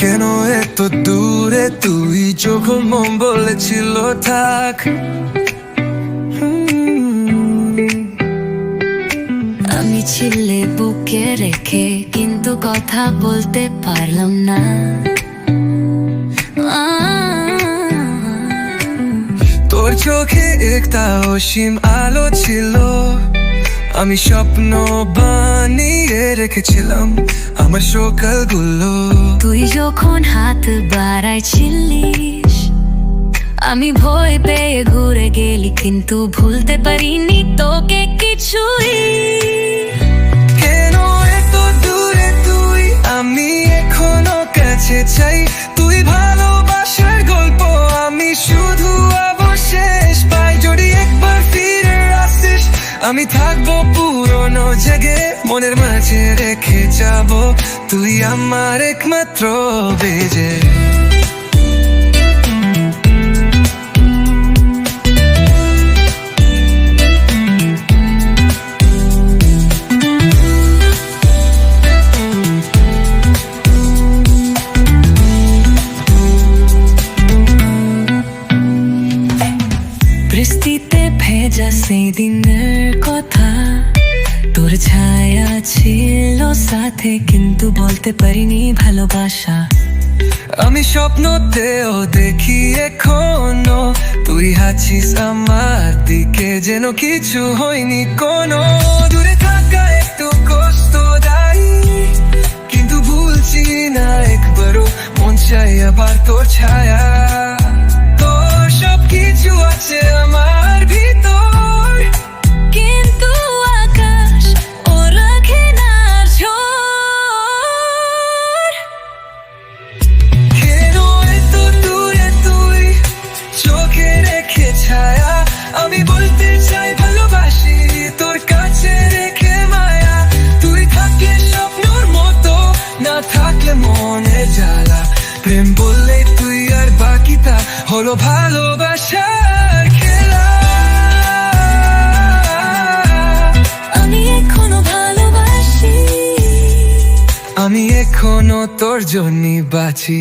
কেন এত দূরে তুই, যখন মন বলেছিল থাক। আমি ছিলে বুকে রেখে কিন্তু কথা বলতে পারলাম না। তোর চোখে একটা অসীম আলো ছিল, আমি স্বপ্ন বানিয়ে রেখেছিলাম আমার সকালগুলো। তুই যখন হাত বাড়াইছিলিস আমি ভয় পেয়ে ঘুরে গেলি, কিন্তু ভুলতে পারিনি তোকে কিছুই। কেন এত দূরে তুই, আমি এখনো কাছে চাই। তুই ভালোবাসার গল্প, আমি শুধু অবশেষ পাই। যদি একবার ফিরে আসিস, আমি থাকবো পুরনো জেগে, মনের মাঝে রেখে যাব তুই আমার একমাত্র বেজে। বৃষ্টিতে ভেজা সেই দিনের কথা, তোর ছায়া ছিল সাথে, কিন্তু বলতে পারিনি ভালোবাসা। আমি স্বপ্নতেও দেখি এখনো তুই আছিস আমার দিকে, যেন কিছু হয়নি কোনো। দূরে থাকা একটু কষ্টদায়ী, কিন্তু ভুলছি না একবারও, মন চাই আবার তোর ছায়া। তোর সব কিছু আছে আমার ভিতর, কিন্তু আকাশ ও রাখে না ঝড়। কেন এত দূরে তুই, চোখে রেখে ছায়া। আমি বলতে চাই ভালোবাসি, তোর কাছে রেখে মায়া। তুই থাকলে স্বপ্নর মতো, না থাকলে মনে জ্বালা। প্রেম বললে তুই আর বাকিটা হলো ভালোবাসার খেলা। আমি এখনো ভালোবাসি, আমি এখনো তোর জন্যই বাঁচি।